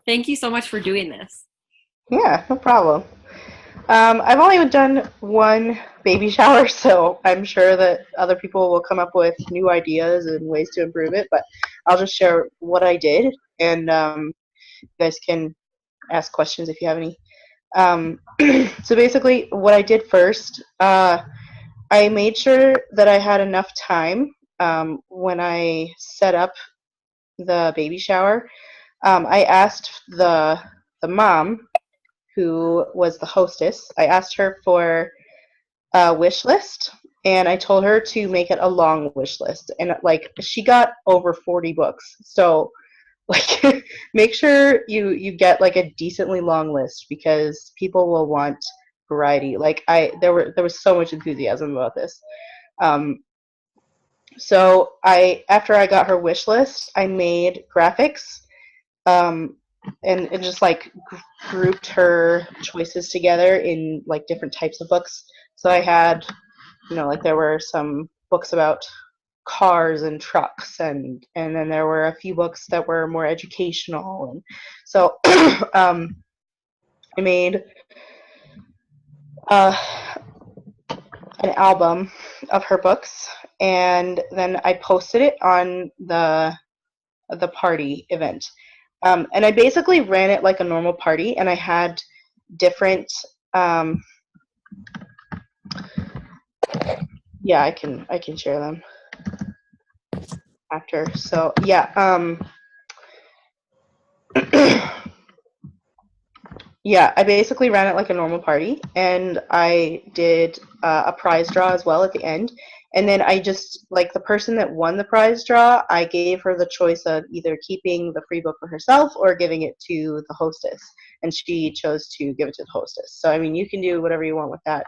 Thank you so much for doing this. Yeah, no problem. I've only done one baby shower, so I'm sure that other people will come up with new ideas and ways to improve it, but I'll just share what I did, and you guys can ask questions if you have any. So basically, what I did first, I made sure that I had enough time when I set up the baby shower. I asked the mom who was the hostess. I asked her for a wish list, and I told her to make it a long wish list. And like she got over 40 books, so like make sure you get like a decently long list because people will want variety. Like there was so much enthusiasm about this. Um, so I after I got her wish list, I made graphics um, and just like grouped her choices together in like different types of books. So I had, like there were some books about cars and trucks, and then there were a few books that were more educational, and so I made uh, an album of her books, and then I posted it on the party event. And I basically ran it like a normal party, and I had different. Um, yeah, I can share them after. So yeah, yeah, I basically ran it like a normal party, and I did a prize draw as well at the end. And then I just like the person that won the prize draw, I gave her the choice of either keeping the free book for herself or giving it to the hostess, and she chose to give it to the hostess. So I mean, you can do whatever you want with that.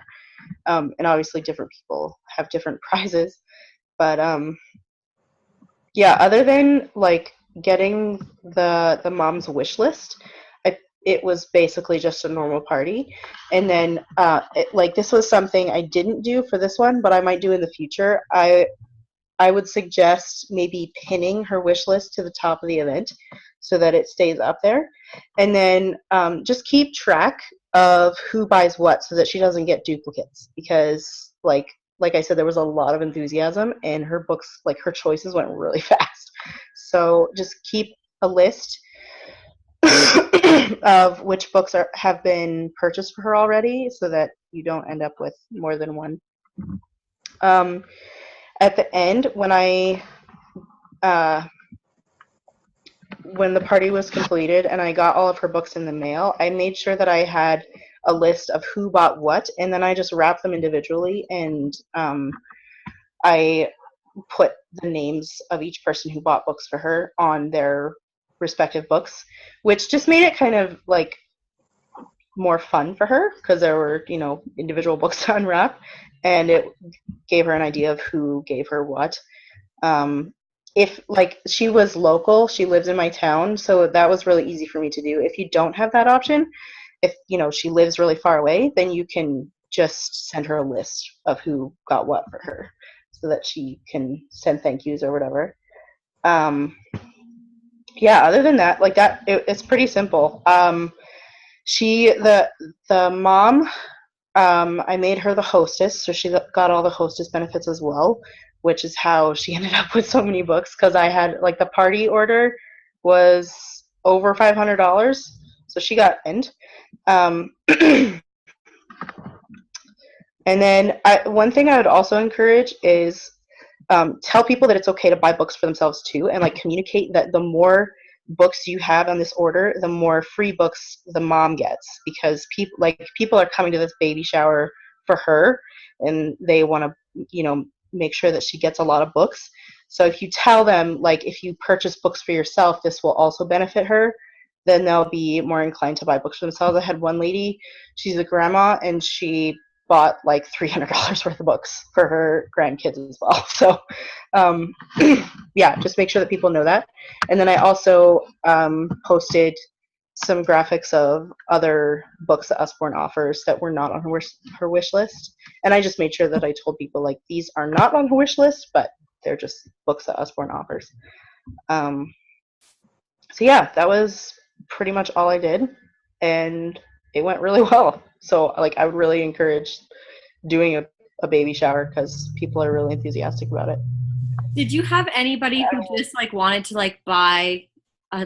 And obviously different people have different prizes, but yeah, other than like getting the mom's wish list, it was basically just a normal party. And then like this was something I didn't do for this one, but I might do in the future. I would suggest maybe pinning her wish list to the top of the event so that it stays up there. And then just keep track of who buys what so that she doesn't get duplicates, because like I said, there was a lot of enthusiasm and her books, like her choices went really fast. So just keep a list of which books have been purchased for her already so that you don't end up with more than one. Um, at the end, uh, when the party was completed and I got all of her books in the mail, I made sure that I had a list of who bought what, and then I just wrapped them individually, and I put the names of each person who bought books for her on their respective books, which just made it kind of like more fun for her because there were, individual books to unwrap, and it gave her an idea of who gave her what. Um, if like she was local, she lives in my town, so that was really easy for me to do. If you don't have that option, if she lives really far away, then you can just send her a list of who got what for her, so that she can send thank yous or whatever. Um, yeah, other than that, like that, it's pretty simple. She the mom, I made her the hostess, so she got all the hostess benefits as well, which is how she ended up with so many books because I had like the party order was over $500, so she got end. Um, and then one thing I would also encourage is tell people that it's okay to buy books for themselves too, and like communicate that the more books you have on this order, the more free books the mom gets, because people are coming to this baby shower for her, and they want to make sure that she gets a lot of books. So if you tell them like if you purchase books for yourself, this will also benefit her, then they'll be more inclined to buy books for themselves. I had one lady, she's a grandma, and she bought like $300 worth of books for her grandkids as well. So, um, yeah, just make sure that people know that. And then I also posted some graphics of other books that Usborne offers that were not on her wish list. And I just made sure that I told people like these are not on her wish list, but they're just books that Usborne offers. Um, so yeah, that was pretty much all I did, and it went really well. So like I would really encourage doing a baby shower because people are really enthusiastic about it. Did you have anybody who just like wanted to like buy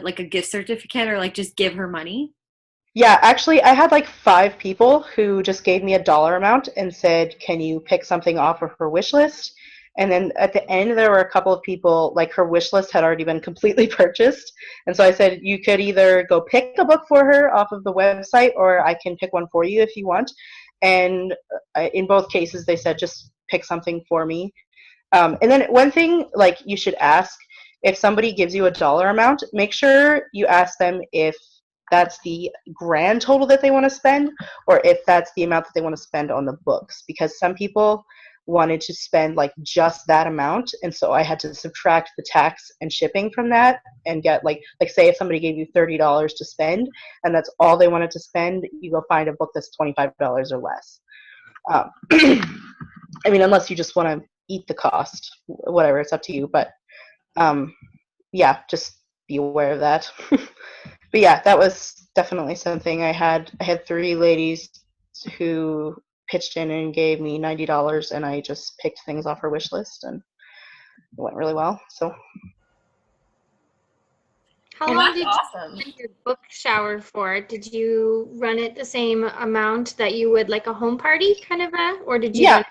like a gift certificate or like just give her money? Yeah, actually, I had like 5 people who just gave me a dollar amount and said, "Can you pick something off of her wish list?" And then at the end, there were a couple of people, like her wish list had already been completely purchased. And so I said, "You could either go pick a book for her off of the website, or I can pick one for you if you want." And in both cases, they said, "Just pick something for me." And then one thing, like you should ask, if somebody gives you a dollar amount, make sure you ask them if that's the grand total that they want to spend or if that's the amount that they want to spend on the books, because some people wanted to spend like just that amount, and so I had to subtract the tax and shipping from that and get like say if somebody gave you $30 to spend and that's all they wanted to spend, you go find a book that's $25 or less. um, I mean, unless you just want to eat the cost, whatever, it's up to you, but um, yeah, just be aware of that. But yeah, that was definitely something. I had 3 ladies who pitched in and gave me $90, and I just picked things off her wish list, and it went really well. So How Well, long that's did awesome. you run your book shower for? Did you run it the same amount that you would like a home party kind of or did you yeah, run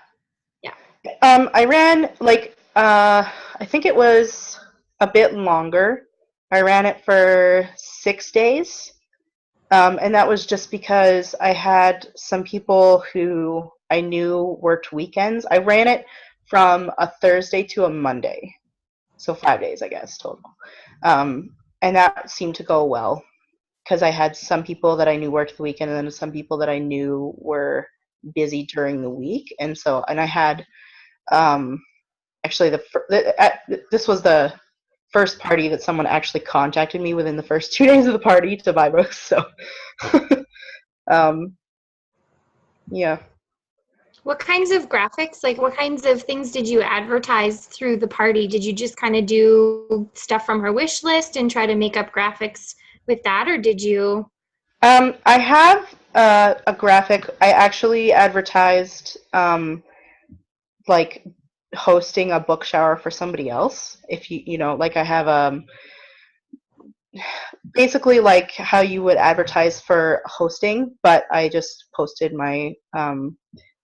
yeah. I ran like I think it was a bit longer. I ran it for 6 days. And that was just because I had some people who I knew worked weekends. I ran it from a Thursday to a Monday, so 5 days, I guess, total. Um, and that seemed to go well because I had some people that I knew worked the weekend, and then some people that I knew were busy during the week. And so, and I had um, actually this was the first party that someone actually contacted me within the first 2 days of the party to buy books. So um, yeah. What kinds of graphics, like what kinds of things did you advertise through the party? Did you just kind of do stuff from her wish list and try to make up graphics with that, or did you? I have a graphic. I actually advertised like hosting a book shower for somebody else. If like I have basically like how you would advertise for hosting, but I just posted my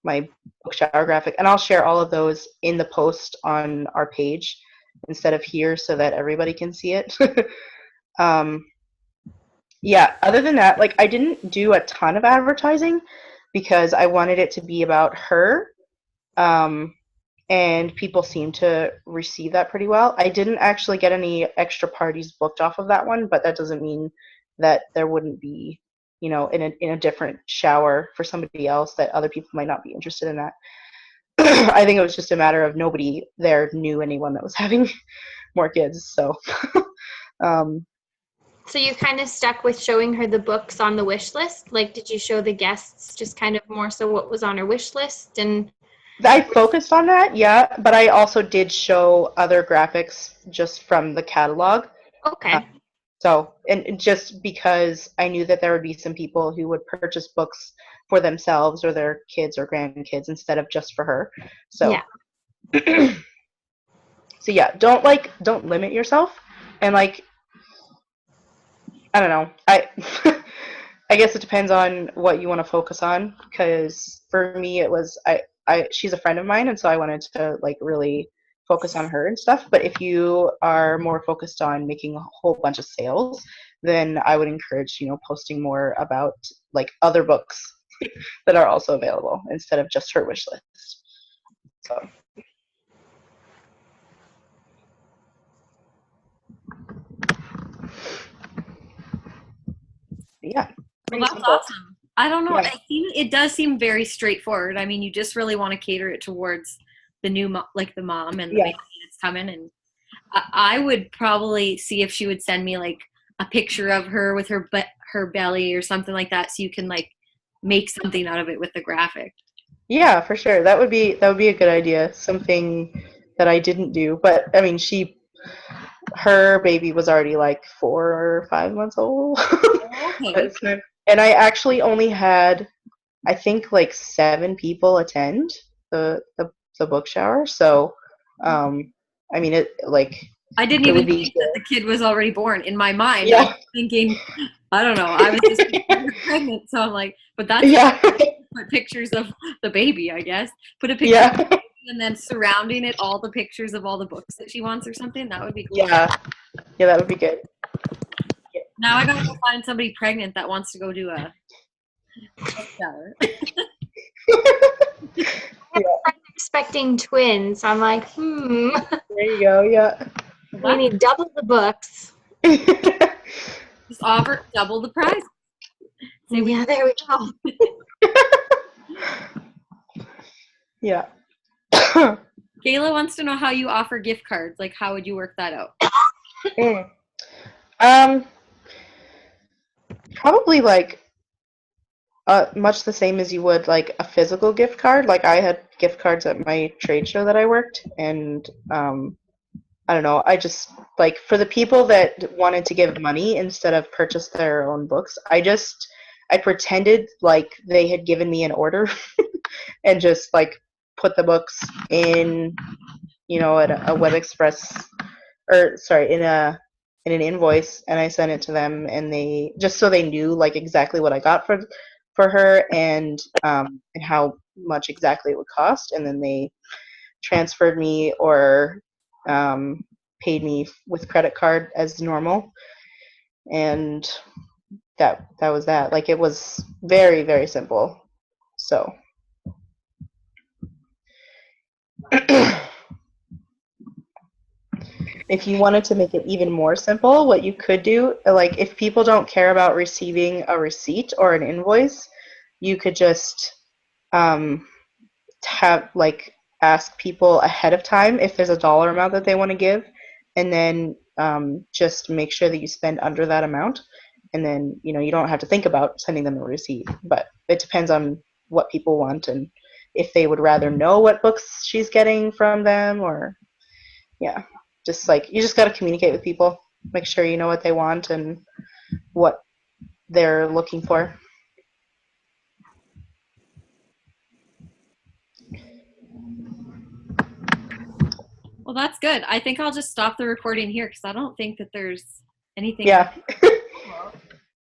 my book shower graphic, and I'll share all of those in the post on our page instead of here so that everybody can see it. um, yeah, other than that, like I didn't do a ton of advertising because I wanted it to be about her. Um, and people seem to receive that pretty well. I didn't actually get any extra parties booked off of that one, but that doesn't mean that there wouldn't be, in a different shower for somebody else that other people might not be interested in that. I think it was just a matter of nobody there knew anyone that was having more kids. So, um, So you kind of stuck with showing her the books on the wish list? Like, did you show the guests just kind of more so what was on her wish list? And I focused on that, yeah, but I also did show other graphics just from the catalog. okay. So, and just because I knew that there would be some people who would purchase books for themselves or their kids or grandkids instead of just for her. So, Yeah. so yeah, don't limit yourself. And like, I don't know, I guess it depends on what you want to focus on. Because for me, it was she's a friend of mine, and so I wanted to like really focus on her and stuff. But if you are more focused on making a whole bunch of sales, then I would encourage posting more about like other books that are also available instead of just her wish list. So. Yeah. Well, Pretty that's simple. awesome. I don't know. Yeah. It does seem very straightforward. I mean, you just really want to cater it towards the new like the mom and the Yeah. baby that's coming. And I would probably see if she would send me like a picture of her with her belly or something like that, so you can like make something out of it with the graphic. Yeah, for sure. That would be a good idea. Something that I didn't do, but I mean, her baby was already like 4 or 5 months old. Okay. And I actually only had, I think, like 7 people attend the book shower. So, I mean, it like I didn't it even would be think that the kid was already born. In my mind, I was yeah, thinking, I don't know. I was just thinking you were pregnant, so I'm like, but that's yeah, put pictures of the baby, I guess. Put a picture of yeah, the baby and then surrounding it all the pictures of all the books that she wants or something. That would be cool. yeah, yeah. That would be good. Now I gotta go find somebody pregnant that wants to go do a book shower. Expecting twins. I'm like, There you go. Yeah. we need double the books. Just offer double the price. Say we Yeah, there we go. Yeah. Kayla wants to know how you offer gift cards. Like, how would you work that out? Mm. Um, Probably like much the same as you would like a physical gift card. Like I had gift cards at my trade show that I worked, and I don't know. I just like for the people that wanted to give money instead of purchase their own books. I pretended like they had given me an order and just like put the books in, at a Web Express, or sorry, in an invoice, and I sent it to them, and they just so they knew like exactly what I got for her, and how much exactly it would cost, and then they transferred me or paid me with credit card as normal, and that was that. Like it was very very simple. So if you wanted to make it even more simple, what you could do, like if people don't care about receiving a receipt or an invoice, you could just um, have like ask people ahead of time if there's a dollar amount that they want to give, and then just make sure that you spend under that amount, and then you don't have to think about sending them a receipt. But it depends on what people want and if they would rather know what books she's getting from them, or yeah, just like you just got to communicate with people, make sure you know what they want and what they're looking for. Well, that's good. I think I'll just stop the recording here because I don't think that there's anything. Yeah.